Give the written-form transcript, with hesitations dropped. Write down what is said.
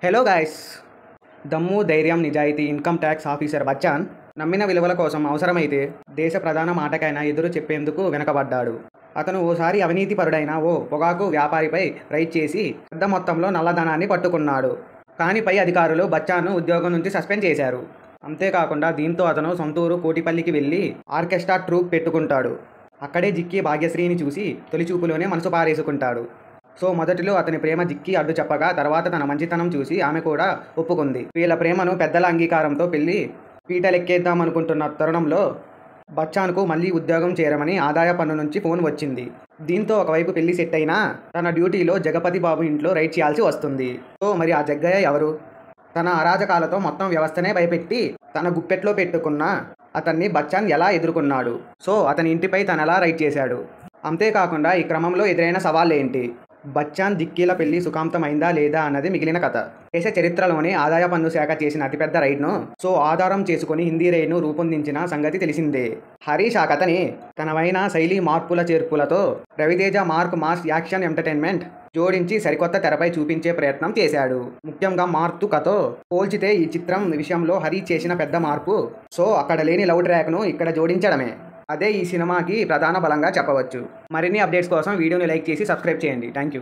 Hello guys. దమ్ము, ధైర్యం, నిజాయితీ ఇన్కమ్ ట్యాక్స్ ఆఫీసర్ బచ్చన్ నమ్మిన విలువల కోసం అవసరమైతే దేశ ప్రధాన మాటకైనా ఎదురు చెప్పేందుకు వెనకబడ్డాడు. అతను ఓసారి అవినీతిపరుడైన ఓ పొగాకు వ్యాపారిపై రైడ్ చేసి పెద్ద మొత్తంలో నల్లధనాన్ని పట్టుకున్నాడు. కానీ పై అధికారులు బచ్చన్ను ఉద్యోగం నుంచి సస్పెండ్ చేశారు. అంతేకాకుండా దీంతో అతను సొంతూరు కోటిపల్లికి వెళ్ళి ఆర్కెస్ట్రా ట్రూప్ పెట్టుకుంటాడు. అక్కడే జిక్కి భాగ్యశ్రీని చూసి తొలిచూపులోనే మనసు పారేసుకుంటాడు. సో మొదటిలో అతని ప్రేమ జిక్కి అడ్డు చెప్పగా తర్వాత తన మంచితనం చూసి ఆమె కూడా ఒప్పుకుంది. వీళ్ళ ప్రేమను పెద్దల అంగీకారంతో పెళ్లి పీటలెక్కేద్దామనుకుంటున్న తరుణంలో బచ్చన్కు మళ్ళీ ఉద్యోగం చేరమని ఆదాయ పన్ను నుంచి ఫోన్ వచ్చింది. దీంతో ఒకవైపు పెళ్లి సెట్ అయినా తన డ్యూటీలో జగపతి బాబు ఇంట్లో రైడ్ చేయాల్సి వస్తుంది. సో మరి ఆ జగ్గయ్య ఎవరు? తన అరాజకాలతో మొత్తం వ్యవస్థనే భయపెట్టి తన గుప్పెట్లో పెట్టుకున్న అతన్ని బచ్చన్ ఎలా ఎదుర్కొన్నాడు? సో అతని ఇంటిపై తను ఎలా రైడ్ చేశాడు? అంతేకాకుండా ఈ క్రమంలో ఎదురైన సవాళ్ళేంటి? బచ్చన్ జిక్కీల పెళ్లి సుఖాంతమైందా లేదా అన్నది మిగిలిన కథ. దేశ చరిత్రలోనే ఆదాయ పన్ను శాఖ చేసిన అతిపెద్ద రైడ్ను సో ఆధారం చేసుకుని హిందీ రైడ్ను రూపొందించిన సంగతి తెలిసిందే. హరీష్ ఆ కథని తనవైన శైలి మార్పుల చేర్పులతో Ravi Teja mark mass action entertainment జోడించి సరికొత్త తెరపై చూపించే ప్రయత్నం చేశాడు. ముఖ్యంగా మార్తుకతో పోల్చితే ఈ చిత్రం విషయంలో హరీష్ చేసిన పెద్ద మార్పు సో అక్కడ లేని లవ్ ట్రాక్ను ఇక్కడ జోడించడమే. అదే ఈ సినిమాకి ప్రధాన బలంగా చెప్పవచ్చు. మరిన్ని అప్డేట్స్ కోసం వీడియోని లైక్ చేసి సబ్స్క్రైబ్ చేయండి. Thank you.